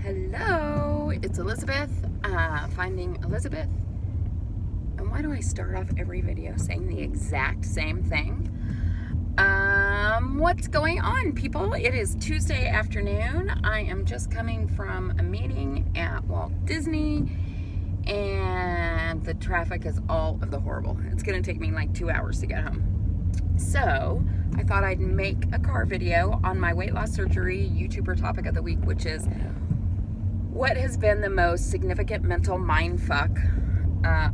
Hello, it's Elizabeth, Finding Elizabeth. And why do I start off every video saying the exact same thing? What's going on, people? It is Tuesday afternoon. I am just coming from a meeting at Walt Disney, and the traffic is all of the horrible. It's gonna take me like 2 hours to get home. So I thought I'd make a car video on my weight loss surgery YouTuber topic of the week, which is what has been the most significant mental mind fuck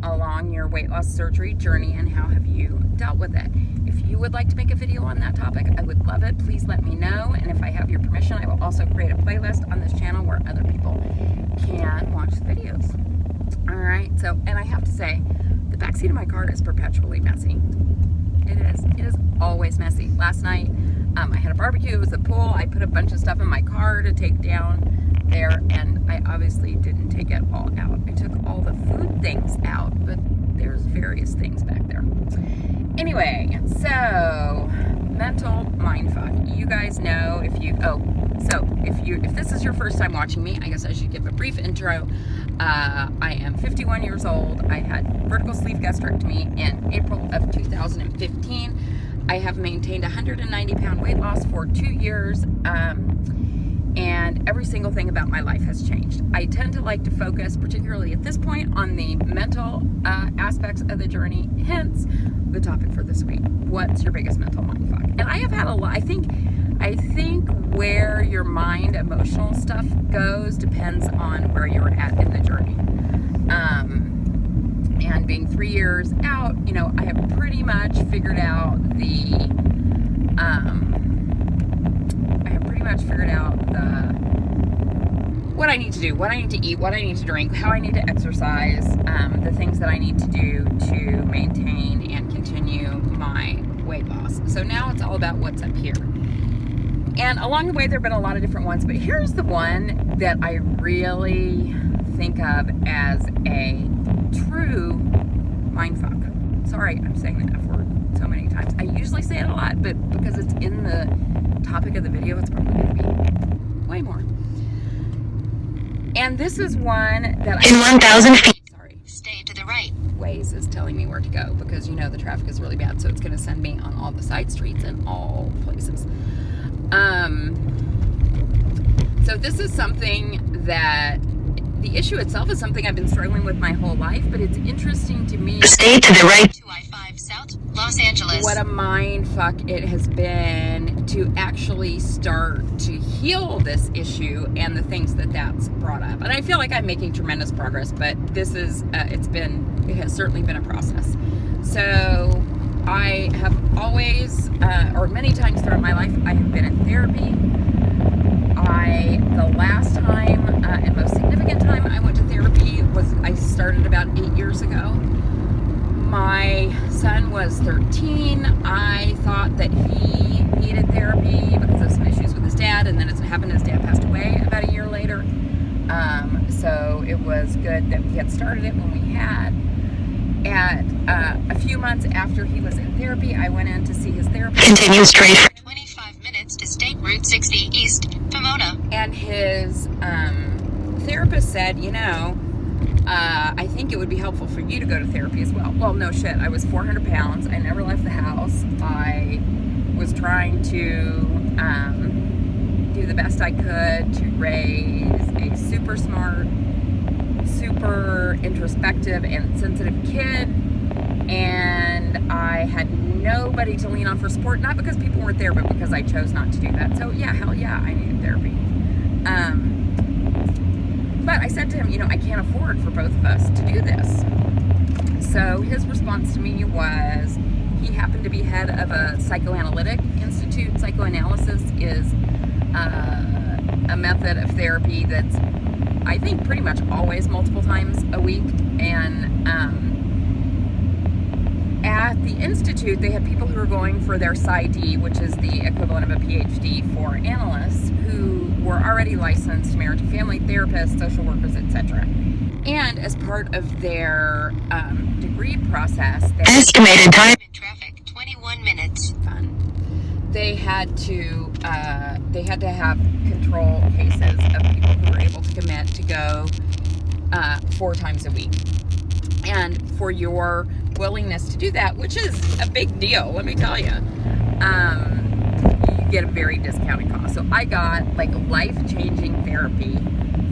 along your weight loss surgery journey, and how have you dealt with it? If you would like to make a video on that topic, I would love it. Please let me know, and if I have your permission, I will also create a playlist on this channel where other people can watch the videos. All right, so, and I have to say, the backseat of my car is perpetually messy. It is always messy. Last night, I had a barbecue. It was a pool. I put a bunch of stuff in my car to take down there, and I obviously didn't take it all out. I took all the food things out, but there's various things back there. Anyway, so mental mindfuck. You guys know if this is your first time watching me, I guess I should give a brief intro. I am 51 years old. I had vertical sleeve gastrectomy in April of 2015. I have maintained 190-pound weight loss for 2 years. And every single thing about my life has changed. I tend to like to focus, particularly at this point, on the mental aspects of the journey, hence the topic for this week. What's your biggest mental mindfuck? And I have had a lot. I think where your mind, emotional stuff goes depends on where you're at in the journey. And being 3 years out, I have pretty much figured out what I need to do, what I need to eat, what I need to drink, how I need to exercise, the things that I need to do to maintain and continue my weight loss. So now it's all about what's up here. And along the way, there have been a lot of different ones, but here's the one that I really think of as a true mindfuck. Sorry, I'm saying the F word so many times. I usually say it a lot, but because it's in the topic of the video, it's probably going to be way more. And this is one that in 1,000 feet. Sorry. Stay to the right. Waze is telling me where to go because the traffic is really bad, so it's going to send me on all the side streets and all places. So this is something that the issue itself is something I've been struggling with my whole life, but it's interesting to me. Stay to the right. 2 I-5 South, Los Angeles. What a mind fuck it has been to actually start to heal this issue and the things that's brought up. And I feel like I'm making tremendous progress, but this is, it has certainly been a process. So I have always, or many times throughout my life, I have been in therapy. The last time and most significant time I went to therapy I started about 8 years ago. My son was 13. I thought that he needed therapy because of some issues with his dad, and then as it happened, his dad passed away about a year later. So it was good that we had started it when we had. A few months after he was in therapy, I went in to see his therapist. Continue straight for 25 minutes to State Route 60 East, Pomona. And his therapist said, I think it would be helpful for you to go to therapy as well. Well, no shit. I was 400 pounds. I never left the house. I was trying to do the best I could to raise a super smart, super introspective and sensitive kid, and I had nobody to lean on for support, not because people weren't there, but because I chose not to do that. So yeah, hell yeah, I needed therapy. But I said to him, I can't afford for both of us to do this. So his response to me was, he happened to be head of a psychoanalytic institute. Psychoanalysis is a method of therapy that's, I think, pretty much always multiple times a week. And at the institute, they have people who are going for their PsyD, which is the equivalent of a PhD for analysts, who were already licensed marriage and family therapists, social workers, etc. And as part of their degree process, estimated time in traffic 21 minutes. Fun. They had to have control cases of people who were able to commit go 4 times a week. And for your willingness to do that, which is a big deal, let me tell you, you get a very discounted cost. So I got like life-changing therapy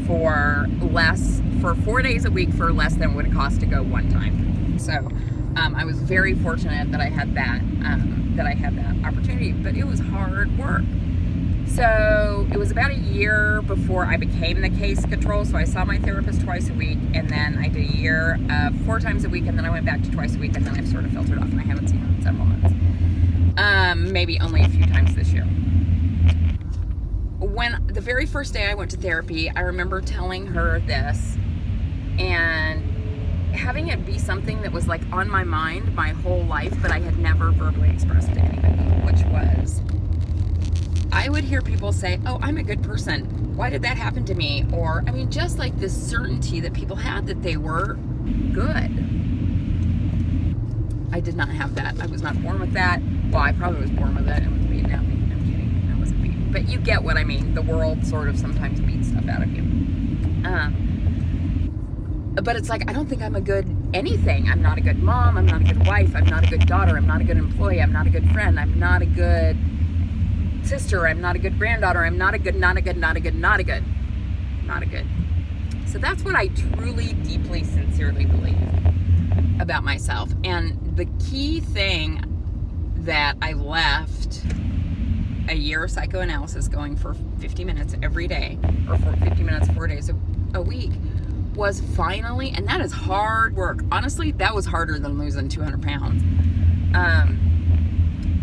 for 4 days a week for less than what it cost to go 1 time. So I was very fortunate that I had that opportunity, but it was hard work. So it was about a year before I became the case control. So I saw my therapist twice a week, and then I did a year 4 times a week, and then I went back to twice a week, and then I've sort of filtered off, and I haven't seen her in several months. Maybe only a few times this year. When the very first day I went to therapy, I remember telling her this and having it be something that was like on my mind my whole life, but I had never verbally expressed to anybody, which was, I would hear people say, oh, I'm a good person. Why did that happen to me? Or, I mean, just like this certainty that people had that they were good. I did not have that. I was not born with that. Well, I probably was born with it and was beaten out of me. I'm kidding. I wasn't beaten. But you get what I mean. The world sort of sometimes beats stuff out of you. But it's like, I don't think I'm a good anything. I'm not a good mom. I'm not a good wife. I'm not a good daughter. I'm not a good employee. I'm not a good friend. I'm not a good sister. I'm not a good granddaughter. I'm not a good. So that's what I truly, deeply, sincerely believe about myself. And the key thing that I left a year of psychoanalysis going for 50 minutes every day, or for 50 minutes 4 days a week, was finally, and that is hard work. Honestly, that was harder than losing 200 pounds.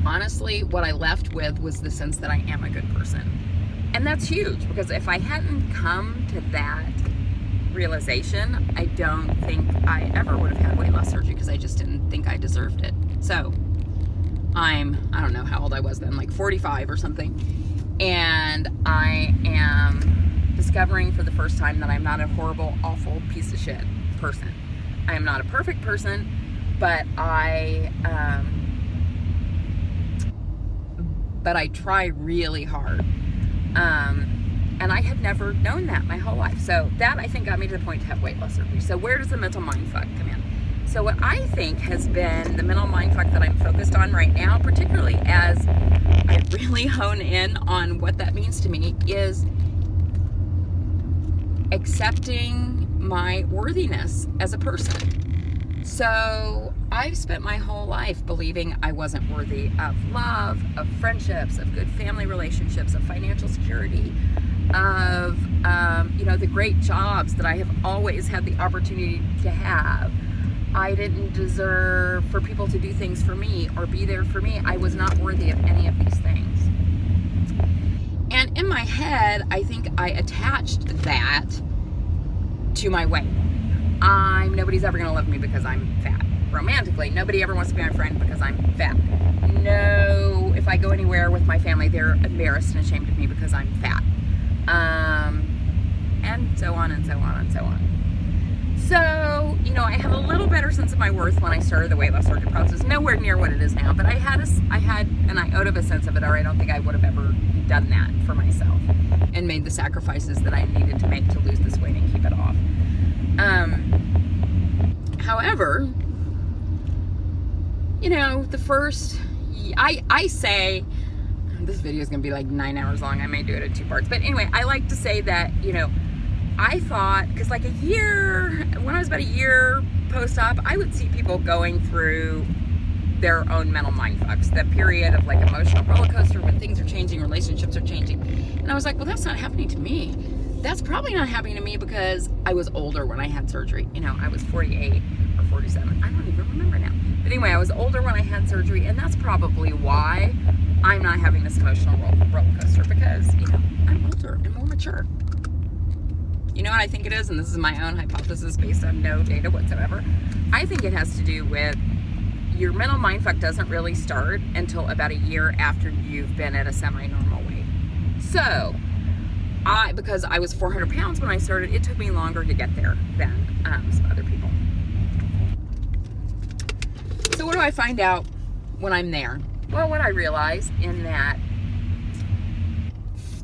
Honestly, what I left with was the sense that I am a good person. And that's huge, because if I hadn't come to that realization, I don't think I ever would have had weight loss surgery, because I just didn't think I deserved it. So I don't know how old I was then, like 45 or something. And I am discovering for the first time that I'm not a horrible, awful piece of shit person. I am not a perfect person, but I try really hard. And I had never known that my whole life. So that, I think, got me to the point to have weight loss surgery. So where does the mental mindfuck come in? So what I think has been the mental mindfuck that I'm focused on right now, particularly as I really hone in on what that means to me, is accepting my worthiness as a person. So I've spent my whole life believing I wasn't worthy of love, of friendships, of good family relationships, of financial security, of the great jobs that I have always had the opportunity to have. I didn't deserve for people to do things for me or be there for me. I was not worthy of any of these things. And in my head, I think I attached that to my weight. Nobody's ever going to love me because I'm fat. Romantically, nobody ever wants to be my friend because I'm fat. No, if I go anywhere with my family, they're embarrassed and ashamed of me because I'm fat. And so on and so on and so on. So, I had a little better sense of my worth when I started the weight loss surgery process. Nowhere near what it is now, but I had an iota of a sense of it, or I don't think I would have ever done that for myself and made the sacrifices that I needed to make to lose this weight and keep it off. However, the first, I say, this video is going to be like 9 hours long. I may do it in 2 parts. But anyway, I like to say that, I thought, because like when I was about a year post-op, I would see people going through their own mental mindfucks, the period of like emotional roller coaster when things are changing, relationships are changing. And I was like, well, that's not happening to me. That's probably not happening to me because I was older when I had surgery. I was 48 or 47. I don't even remember now. But anyway, I was older when I had surgery, and that's probably why I'm not having this emotional roller coaster, because, I'm older and more mature. You know what I think it is? And this is my own hypothesis based on no data whatsoever. I think it has to do with your mental mindfuck doesn't really start until about a year after you've been at a semi-normal weight. So, because I was 400 pounds when I started, it took me longer to get there than some other people. So what do I find out when I'm there? Well, what I realize in that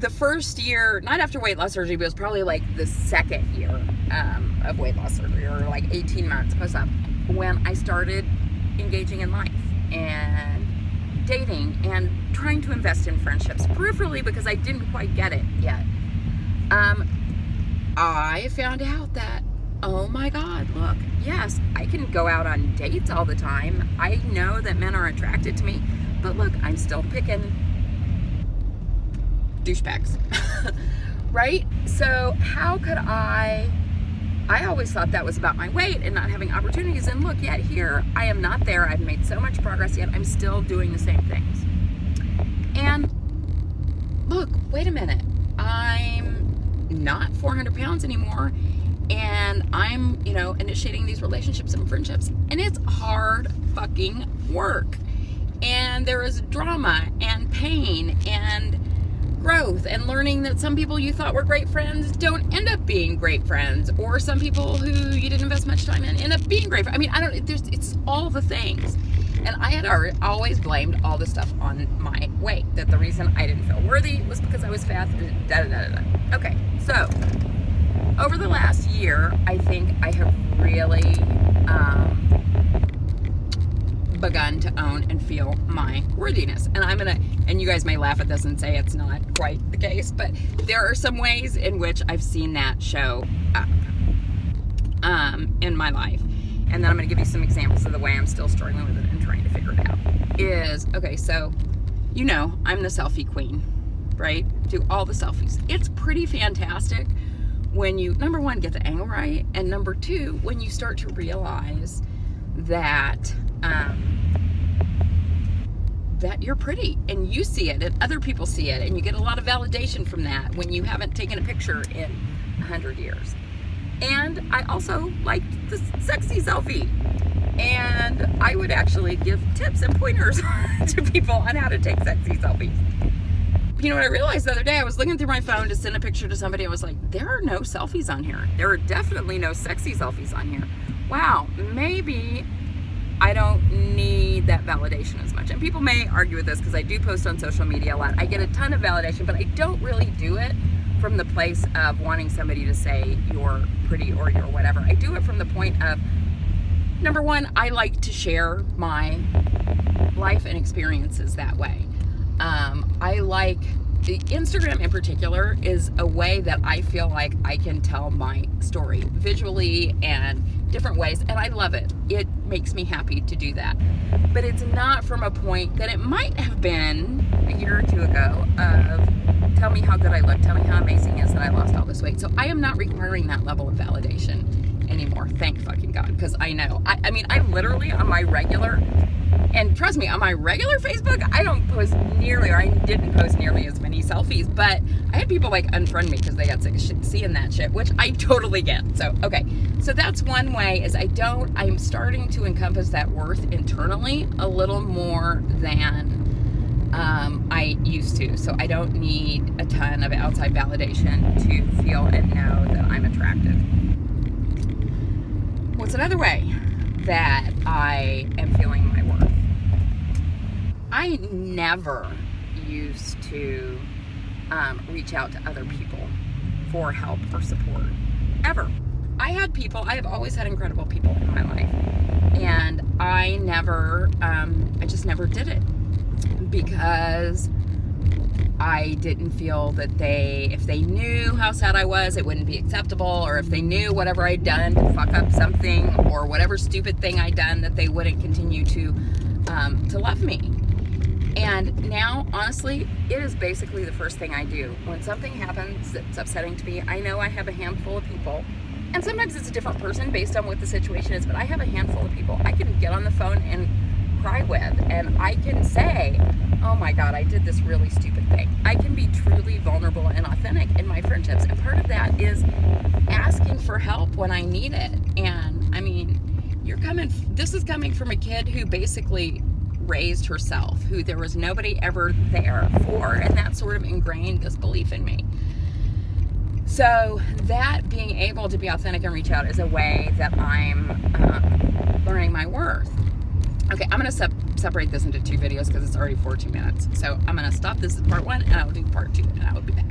the first year, not after weight loss surgery, but it was probably like the second year of weight loss surgery, or like 18 months post-op, when I started engaging in life and dating and trying to invest in friendships peripherally, because I didn't quite get it yet. I found out that, oh my God, look, yes, I can go out on dates all the time. I know that men are attracted to me, but look, I'm still picking douchebags, right? So how could I always thought that was about my weight and not having opportunities, and look, yet here I am not there. I've made so much progress, yet I'm still doing the same things. And look, wait a minute, I'm not 400 pounds anymore, and I'm, initiating these relationships and friendships, and it's hard fucking work, and there is drama and pain and growth and learning that some people you thought were great friends don't end up being great friends, or some people who you didn't invest much time in end up being great friends. I mean, it's all the things. And I had always blamed all the stuff on my weight, that the reason I didn't feel worthy was because I was fat, Okay, so over the last year, I think I have really begun to own and feel my worthiness. And you guys may laugh at this and say it's not quite the case, but there are some ways in which I've seen that show up in my life. And then I'm going to give you some examples of the way I'm still struggling with it and trying to figure it out. Okay, so, I'm the selfie queen, right? Do all the selfies. It's pretty fantastic when you, number one, get the angle right, and number two, when you start to realize that that you're pretty, and you see it, and other people see it, and you get a lot of validation from that when you haven't taken a picture in 100 years. And I also liked the sexy selfie, and I would actually give tips and pointers to people on how to take sexy selfies. You know what I realized the other day? I was looking through my phone to send a picture to somebody. I was like, there are no selfies on here. There are definitely no sexy selfies on here. Wow, maybe I don't need that validation as much. And people may argue with this, because I do post on social media a lot. I get a ton of validation, but I don't really do it from the place of wanting somebody to say you're pretty or you're whatever. I do it from the point of, number one, I like to share my life and experiences that way. I like Instagram in particular is a way that I feel like I can tell my story visually and different ways, and I love it. It makes me happy to do that. But it's not from a point that it might have been a year or two ago of, tell me how good I look, tell me how amazing it is that I lost all this weight. So I am not requiring that level of validation anymore, thank fucking God, because I know. I mean, I literally, on my regular, and trust me, on my regular Facebook, I don't post nearly, or I didn't post nearly as many selfies, but I had people like unfriend me because they got sick of seeing that shit, which I totally get. So, okay. So that's one way, is I'm starting to encompass that worth internally a little more than I used to. So I don't need a ton of outside validation to feel and know that I'm attractive. What's another way that I am feeling my worth? I never used to reach out to other people for help or support, ever. I have always had incredible people in my life, and I just never did it, because I didn't feel that if they knew how sad I was, it wouldn't be acceptable, or if they knew whatever I'd done to fuck up something, or whatever stupid thing I'd done, that they wouldn't continue to love me. And now, honestly, it is basically the first thing I do. When something happens that's upsetting to me, I know I have a handful of people, and sometimes it's a different person based on what the situation is, but I have a handful of people I can get on the phone and cry with, and I can say, oh my God, I did this really stupid thing. I can be truly vulnerable and authentic in my friendships, and part of that is asking for help when I need it. And I mean, this is coming from a kid who basically raised herself, who there was nobody ever there for, and that sort of ingrained this belief in me. So that being able to be authentic and reach out is a way that I'm learning my worth. Okay, I'm gonna separate this into 2 videos because it's already 14 minutes. So I'm gonna stop. This is part 1, and I will do part 2, and I will be back.